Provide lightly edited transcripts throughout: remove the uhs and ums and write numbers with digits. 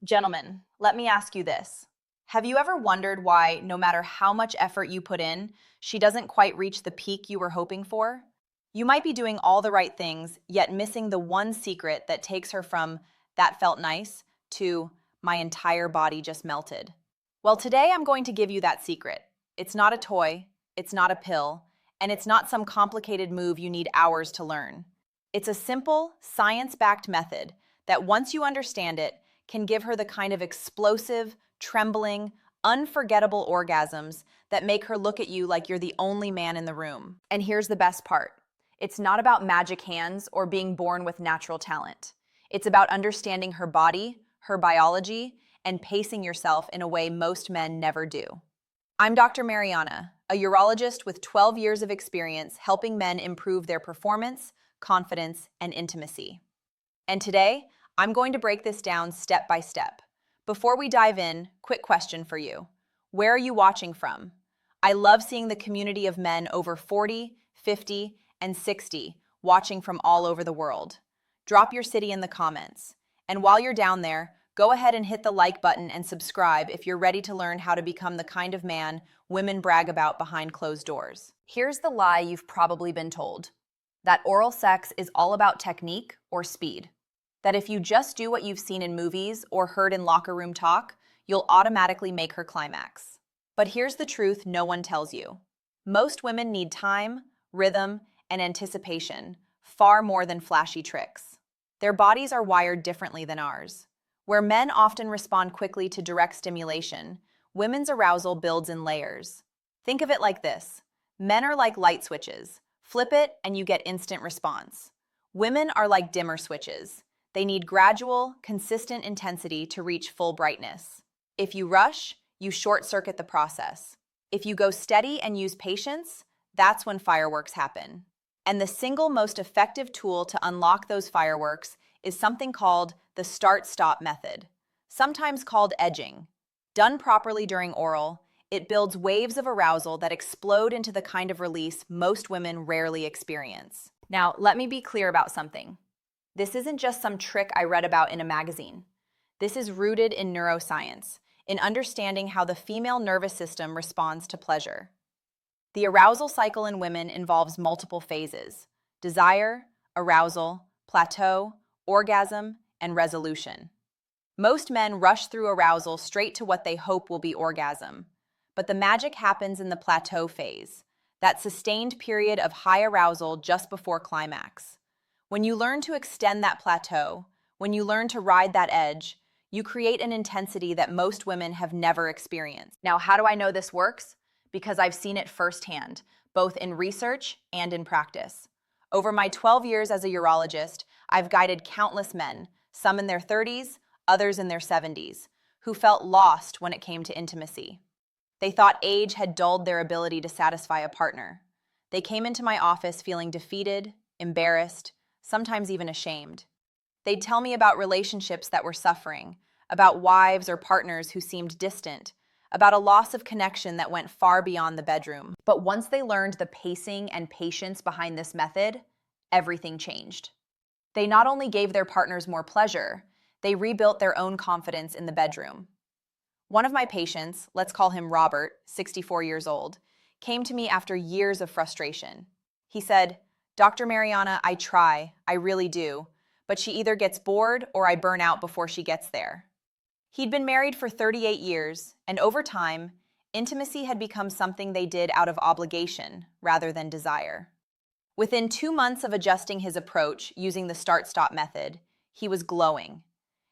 Gentlemen, let me ask you this. Have you ever wondered why, no matter how much effort you put in, she doesn't quite reach the peak you were hoping for? You might be doing all the right things, yet missing the one secret that takes her from "that felt nice" to "my entire body just melted." Well, today I'm going to give you that secret. It's not a toy, it's not a pill, and it's not some complicated move you need hours to learn. It's a simple, science-backed method that once you understand it, can give her the kind of explosive, trembling, unforgettable orgasms that make her look at you like you're the only man in the room. And here's the best part. It's not about magic hands or being born with natural talent. It's about understanding her body, her biology, and pacing yourself in a way most men never do. I'm Dr. Mariana, a urologist with 12 years of experience helping men improve their performance, confidence, and intimacy. And today, I'm going to break this down step by step. Before we dive in, quick question for you. Where are you watching from? I love seeing the community of men over 40, 50, and 60 watching from all over the world. Drop your city in the comments. And while you're down there, go ahead and hit the like button and subscribe if you're ready to learn how to become the kind of man women brag about behind closed doors. Here's the lie you've probably been told: that oral sex is all about technique or speed. That if you just do what you've seen in movies or heard in locker room talk, you'll automatically make her climax. But here's the truth no one tells you. Most women need time, rhythm, and anticipation, far more than flashy tricks. Their bodies are wired differently than ours. Where men often respond quickly to direct stimulation, women's arousal builds in layers. Think of it like this. Men are like light switches. Flip it and you get instant response. Women are like dimmer switches. They need gradual, consistent intensity to reach full brightness. If you rush, you short-circuit the process. If you go steady and use patience, that's when fireworks happen. And the single most effective tool to unlock those fireworks is something called the start-stop method, sometimes called edging. Done properly during oral, it builds waves of arousal that explode into the kind of release most women rarely experience. Now, let me be clear about something. This isn't just some trick I read about in a magazine. This is rooted in neuroscience, in understanding how the female nervous system responds to pleasure. The arousal cycle in women involves multiple phases: desire, arousal, plateau, orgasm, and resolution. Most men rush through arousal straight to what they hope will be orgasm. But the magic happens in the plateau phase, that sustained period of high arousal just before climax. When you learn to extend that plateau, when you learn to ride that edge, you create an intensity that most women have never experienced. Now, how do I know this works? Because I've seen it firsthand, both in research and in practice. Over my 12 years as a urologist, I've guided countless men, some in their 30s, others in their 70s, who felt lost when it came to intimacy. They thought age had dulled their ability to satisfy a partner. They came into my office feeling defeated, embarrassed, sometimes even ashamed. They'd tell me about relationships that were suffering, about wives or partners who seemed distant, about a loss of connection that went far beyond the bedroom. But once they learned the pacing and patience behind this method, everything changed. They not only gave their partners more pleasure, they rebuilt their own confidence in the bedroom. One of my patients, let's call him Robert, 64 years old, came to me after years of frustration. He said, "Dr. Mariana, I try, I really do, but she either gets bored or I burn out before she gets there." He'd been married for 38 years, and over time, intimacy had become something they did out of obligation rather than desire. Within 2 months of adjusting his approach using the start-stop method, he was glowing.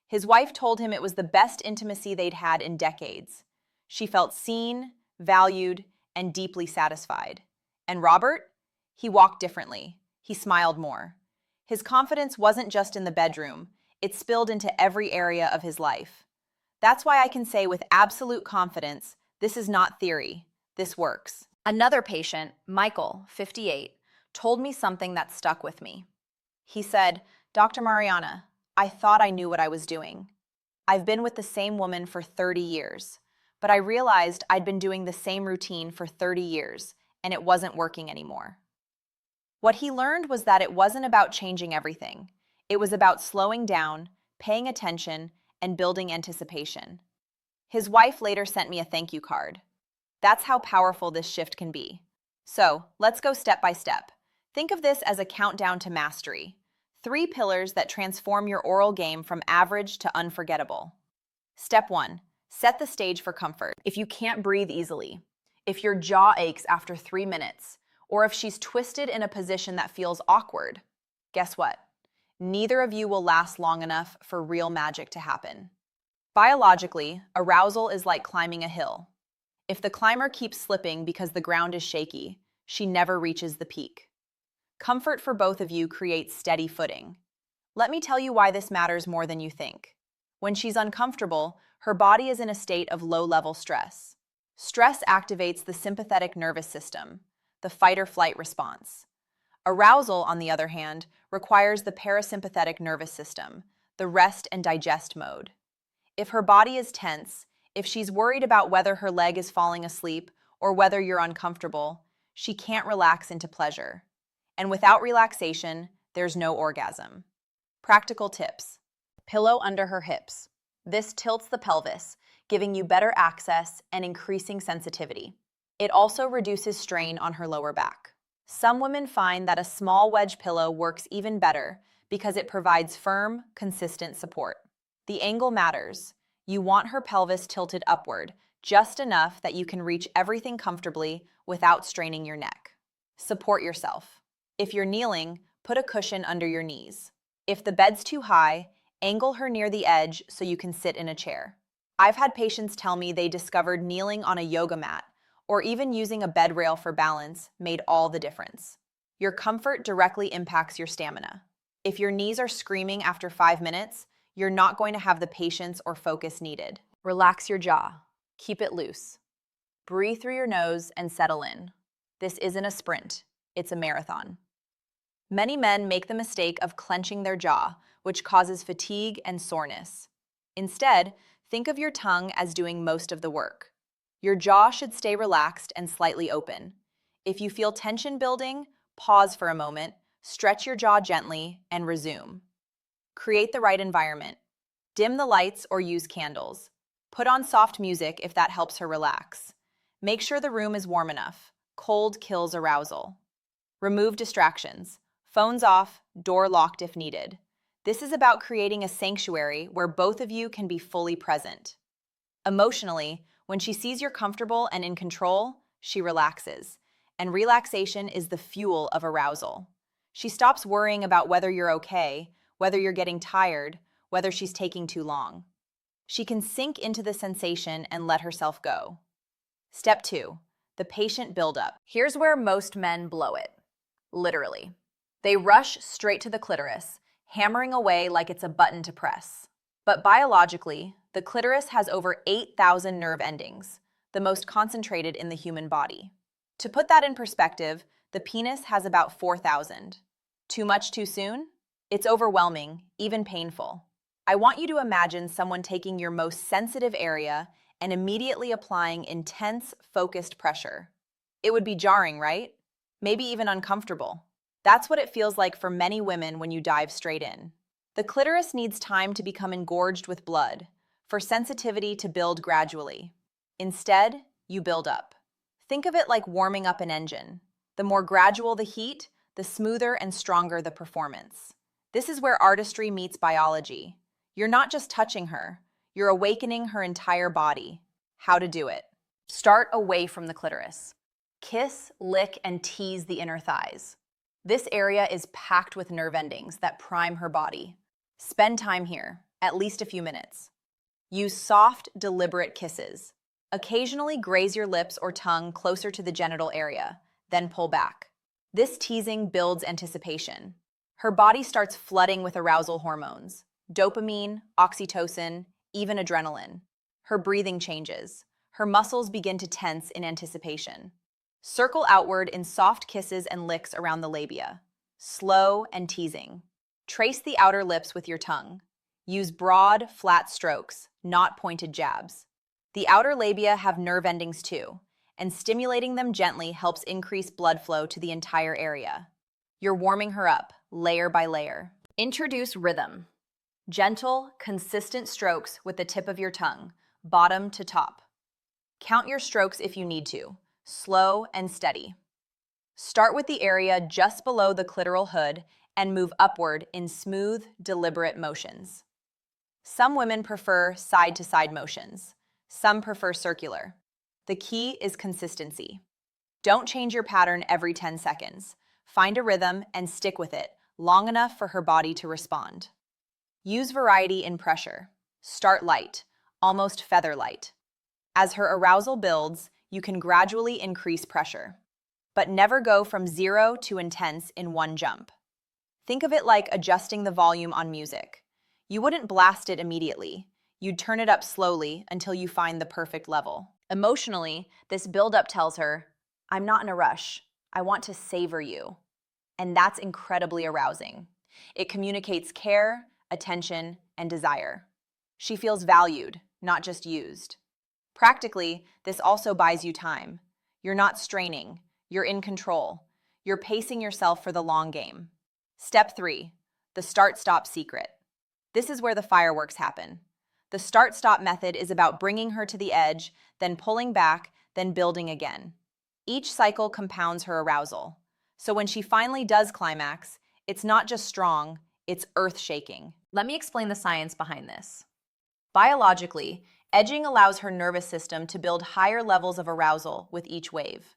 His wife told him it was the best intimacy they'd had in decades. She felt seen, valued, and deeply satisfied. And Robert? He walked differently. He smiled more. His confidence wasn't just in the bedroom, it spilled into every area of his life. That's why I can say with absolute confidence, this is not theory, this works. Another patient, Michael, 58, told me something that stuck with me. He said, "Dr. Mariana, I thought I knew what I was doing. I've been with the same woman for 30 years, but I realized I'd been doing the same routine for 30 years, and it wasn't working anymore." What he learned was that it wasn't about changing everything. It was about slowing down, paying attention, and building anticipation. His wife later sent me a thank you card. That's how powerful this shift can be. So, let's go step by step. Think of this as a countdown to mastery. 3 pillars that transform your oral game from average to unforgettable. Step 1. Set the stage for comfort. If you can't breathe easily, if your jaw aches after 3 minutes, or if she's twisted in a position that feels awkward, guess what? Neither of you will last long enough for real magic to happen. Biologically, arousal is like climbing a hill. If the climber keeps slipping because the ground is shaky, she never reaches the peak. Comfort for both of you creates steady footing. Let me tell you why this matters more than you think. When she's uncomfortable, her body is in a state of low-level stress. Stress activates the sympathetic nervous system, the fight-or-flight response. Arousal, on the other hand, requires the parasympathetic nervous system, the rest and digest mode. If her body is tense, if she's worried about whether her leg is falling asleep or whether you're uncomfortable, she can't relax into pleasure. And without relaxation, there's no orgasm. Practical tips. Pillow under her hips. This tilts the pelvis, giving you better access and increasing sensitivity. It also reduces strain on her lower back. Some women find that a small wedge pillow works even better because it provides firm, consistent support. The angle matters. You want her pelvis tilted upward, just enough that you can reach everything comfortably without straining your neck. Support yourself. If you're kneeling, put a cushion under your knees. If the bed's too high, angle her near the edge so you can sit in a chair. I've had patients tell me they discovered kneeling on a yoga mat or even using a bed rail for balance made all the difference. Your comfort directly impacts your stamina. If your knees are screaming after 5 minutes, you're not going to have the patience or focus needed. Relax your jaw. Keep it loose. Breathe through your nose and settle in. This isn't a sprint, it's a marathon. Many men make the mistake of clenching their jaw, which causes fatigue and soreness. Instead, think of your tongue as doing most of the work. Your jaw should stay relaxed and slightly open. If you feel tension building, pause for a moment, stretch your jaw gently, and resume. Create the right environment. Dim the lights or use candles. Put on soft music if that helps her relax. Make sure the room is warm enough. Cold kills arousal. Remove distractions. Phones off, door locked if needed. This is about creating a sanctuary where both of you can be fully present. Emotionally, when she sees you're comfortable and in control, she relaxes. And relaxation is the fuel of arousal. She stops worrying about whether you're okay, whether you're getting tired, whether she's taking too long. She can sink into the sensation and let herself go. Step 2. The patient buildup. Here's where most men blow it. Literally. They rush straight to the clitoris, hammering away like it's a button to press. But biologically, the clitoris has over 8,000 nerve endings, the most concentrated in the human body. To put that in perspective, the penis has about 4,000. Too much too soon? It's overwhelming, even painful. I want you to imagine someone taking your most sensitive area and immediately applying intense, focused pressure. It would be jarring, right? Maybe even uncomfortable. That's what it feels like for many women when you dive straight in. The clitoris needs time to become engorged with blood, for sensitivity to build gradually. Instead, you build up. Think of it like warming up an engine. The more gradual the heat, the smoother and stronger the performance. This is where artistry meets biology. You're not just touching her, you're awakening her entire body. How to do it? Start away from the clitoris. Kiss, lick, and tease the inner thighs. This area is packed with nerve endings that prime her body. Spend time here, at least a few minutes. Use soft, deliberate kisses. Occasionally graze your lips or tongue closer to the genital area, then pull back. This teasing builds anticipation. Her body starts flooding with arousal hormones, dopamine, oxytocin, even adrenaline. Her breathing changes. Her muscles begin to tense in anticipation. Circle outward in soft kisses and licks around the labia. Slow and teasing. Trace the outer lips with your tongue. Use broad, flat strokes, not pointed jabs. The outer labia have nerve endings too, and stimulating them gently helps increase blood flow to the entire area. You're warming her up, layer by layer. Introduce rhythm. Gentle, consistent strokes with the tip of your tongue, bottom to top. Count your strokes if you need to, slow and steady. Start with the area just below the clitoral hood and move upward in smooth, deliberate motions. Some women prefer side-to-side motions. Some prefer circular. The key is consistency. Don't change your pattern every 10 seconds. Find a rhythm and stick with it long enough for her body to respond. Use variety in pressure. Start light, almost feather light. As her arousal builds, you can gradually increase pressure. But never go from 0 to intense in one jump. Think of it like adjusting the volume on music. You wouldn't blast it immediately. You'd turn it up slowly until you find the perfect level. Emotionally, this buildup tells her, I'm not in a rush. I want to savor you. And that's incredibly arousing. It communicates care, attention, and desire. She feels valued, not just used. Practically, this also buys you time. You're not straining. You're in control. You're pacing yourself for the long game. Step 3, the start-stop secret. This is where the fireworks happen. The start-stop method is about bringing her to the edge, then pulling back, then building again. Each cycle compounds her arousal. So when she finally does climax, it's not just strong, it's earth-shaking. Let me explain the science behind this. Biologically, edging allows her nervous system to build higher levels of arousal with each wave.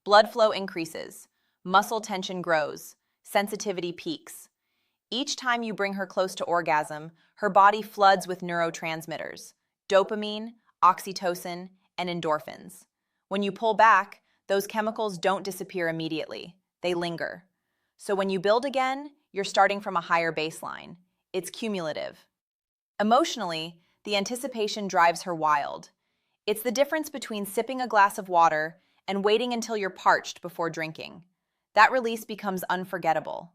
Blood flow increases, muscle tension grows, sensitivity peaks. Each time you bring her close to orgasm, her body floods with neurotransmitters, dopamine, oxytocin, and endorphins. When you pull back, those chemicals don't disappear immediately. They linger. So when you build again, you're starting from a higher baseline. It's cumulative. Emotionally, the anticipation drives her wild. It's the difference between sipping a glass of water and waiting until you're parched before drinking. That release becomes unforgettable.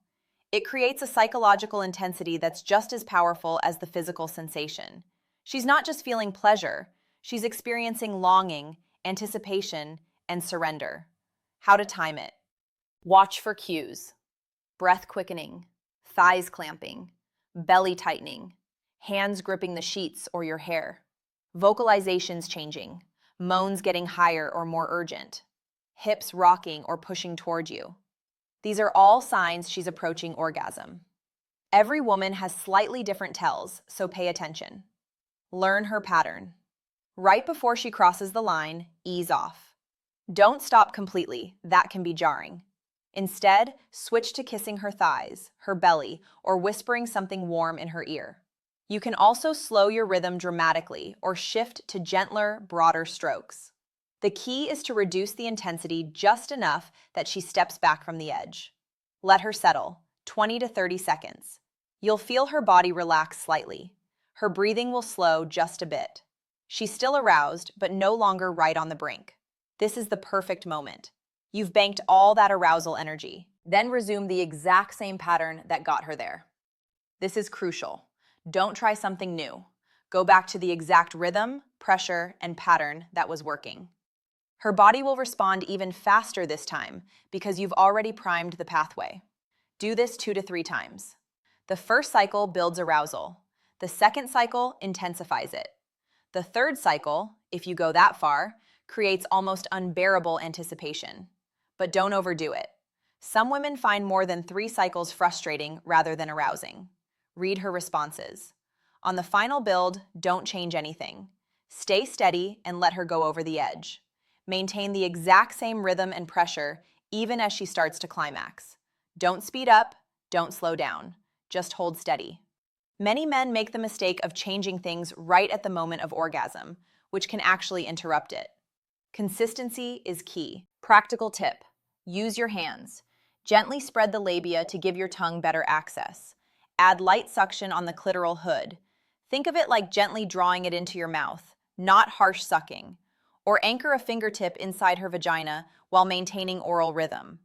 It creates a psychological intensity that's just as powerful as the physical sensation. She's not just feeling pleasure, she's experiencing longing, anticipation, and surrender. How to time it. Watch for cues. Breath quickening, thighs clamping, belly tightening, hands gripping the sheets or your hair. Vocalizations changing, moans getting higher or more urgent, hips rocking or pushing toward you. These are all signs she's approaching orgasm. Every woman has slightly different tells, so pay attention. Learn her pattern. Right before she crosses the line, ease off. Don't stop completely, that can be jarring. Instead, switch to kissing her thighs, her belly, or whispering something warm in her ear. You can also slow your rhythm dramatically or shift to gentler, broader strokes. The key is to reduce the intensity just enough that she steps back from the edge. Let her settle, 20 to 30 seconds. You'll feel her body relax slightly. Her breathing will slow just a bit. She's still aroused, but no longer right on the brink. This is the perfect moment. You've banked all that arousal energy. Then resume the exact same pattern that got her there. This is crucial. Don't try something new. Go back to the exact rhythm, pressure, and pattern that was working. Her body will respond even faster this time because you've already primed the pathway. Do this 2 to 3 times. The first cycle builds arousal. The second cycle intensifies it. The third cycle, if you go that far, creates almost unbearable anticipation. But don't overdo it. Some women find more than 3 cycles frustrating rather than arousing. Read her responses. On the final build, don't change anything. Stay steady and let her go over the edge. Maintain the exact same rhythm and pressure even as she starts to climax. Don't speed up, don't slow down. Just hold steady. Many men make the mistake of changing things right at the moment of orgasm, which can actually interrupt it. Consistency is key. Practical tip: use your hands. Gently spread the labia to give your tongue better access. Add light suction on the clitoral hood. Think of it like gently drawing it into your mouth, not harsh sucking. Or anchor a fingertip inside her vagina while maintaining oral rhythm.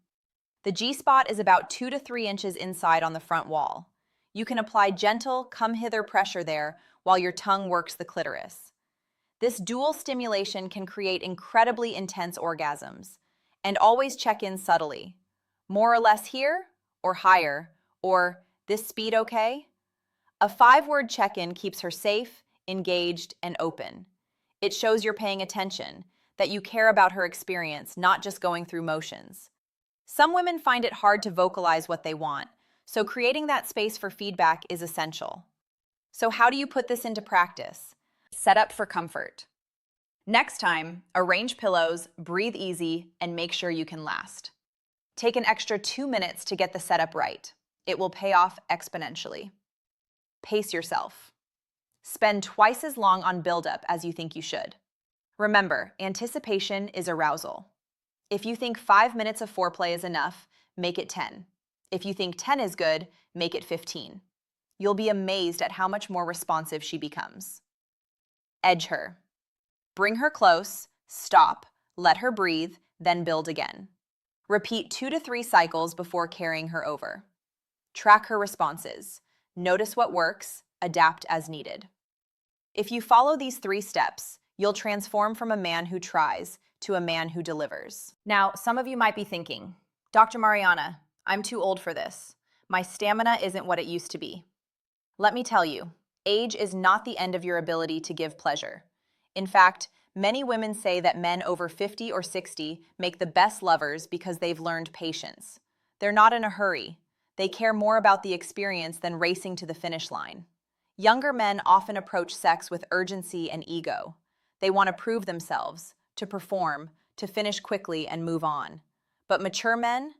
The G-spot is about 2 to 3 inches inside on the front wall. You can apply gentle, come-hither pressure there while your tongue works the clitoris. This dual stimulation can create incredibly intense orgasms. And always check in subtly. More or less here, or higher, or this speed okay? A 5-word check-in keeps her safe, engaged, and open. It shows you're paying attention, that you care about her experience, not just going through motions. Some women find it hard to vocalize what they want, so creating that space for feedback is essential. So how do you put this into practice? Set up for comfort. Next time, arrange pillows, breathe easy, and make sure you can last. Take an extra 2 minutes to get the setup right. It will pay off exponentially. Pace yourself. Spend twice as long on buildup as you think you should. Remember, anticipation is arousal. If you think 5 minutes of foreplay is enough, make it 10. If you think 10 is good, make it 15. You'll be amazed at how much more responsive she becomes. Edge her. Bring her close, stop, let her breathe, then build again. Repeat 2 to 3 cycles before carrying her over. Track her responses. Notice what works, adapt as needed. If you follow these 3 steps, you'll transform from a man who tries to a man who delivers. Now, some of you might be thinking, Dr. Mariana, I'm too old for this. My stamina isn't what it used to be. Let me tell you, age is not the end of your ability to give pleasure. In fact, many women say that men over 50 or 60 make the best lovers because they've learned patience. They're not in a hurry. They care more about the experience than racing to the finish line. Younger men often approach sex with urgency and ego. They want to prove themselves, to perform, to finish quickly and move on. But mature men,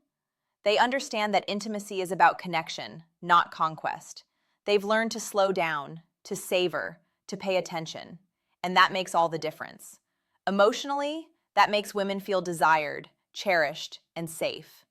they understand that intimacy is about connection, not conquest. They've learned to slow down, to savor, to pay attention. And that makes all the difference. Emotionally, that makes women feel desired, cherished, and safe.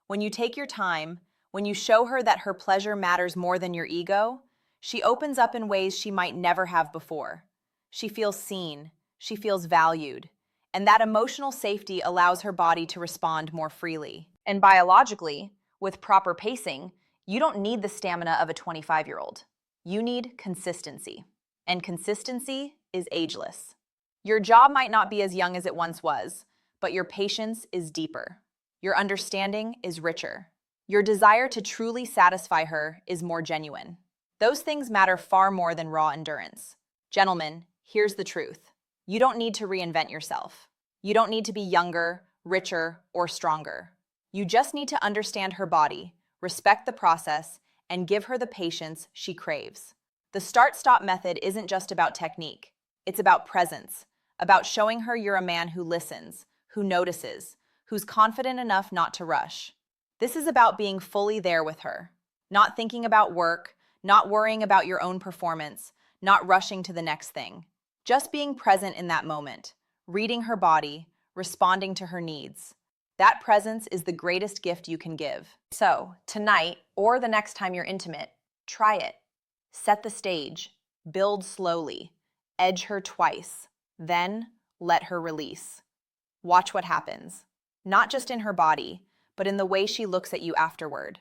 When you take your time, when you show her that her pleasure matters more than your ego, she opens up in ways she might never have before. She feels seen, she feels valued, and that emotional safety allows her body to respond more freely. And biologically, with proper pacing, you don't need the stamina of a 25-year-old. You need consistency. And consistency is ageless. Your jaw might not be as young as it once was, but your patience is deeper. Your understanding is richer. Your desire to truly satisfy her is more genuine. Those things matter far more than raw endurance. Gentlemen, here's the truth. You don't need to reinvent yourself. You don't need to be younger, richer, or stronger. You just need to understand her body, respect the process, and give her the patience she craves. The start-stop method isn't just about technique. It's about presence, about showing her you're a man who listens, who notices, who's confident enough not to rush. This is about being fully there with her, not thinking about work, not worrying about your own performance, not rushing to the next thing. Just being present in that moment, reading her body, responding to her needs. That presence is the greatest gift you can give. So, tonight, or the next time you're intimate, try it. Set the stage, build slowly, edge her twice, then let her release. Watch what happens, not just in her body, but in the way she looks at you afterward.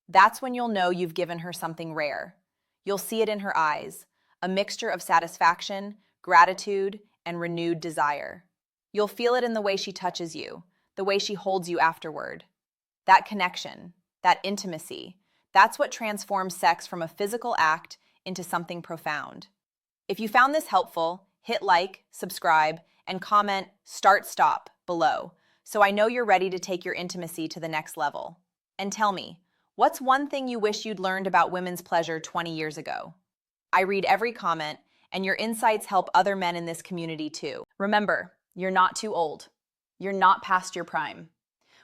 That's when you'll know you've given her something rare. You'll see it in her eyes, a mixture of satisfaction, gratitude, and renewed desire. You'll feel it in the way she touches you, the way she holds you afterward. That connection, that intimacy, that's what transforms sex from a physical act into something profound. If you found this helpful, hit like, subscribe, and comment "Start Stop" below, so I know you're ready to take your intimacy to the next level. And tell me, what's one thing you wish you'd learned about women's pleasure 20 years ago? I read every comment, and your insights help other men in this community too. Remember, you're not too old. You're not past your prime.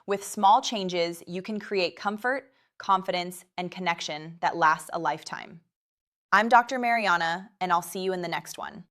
With small changes, you can create comfort, confidence, and connection that lasts a lifetime. I'm Dr. Mariana, and I'll see you in the next one.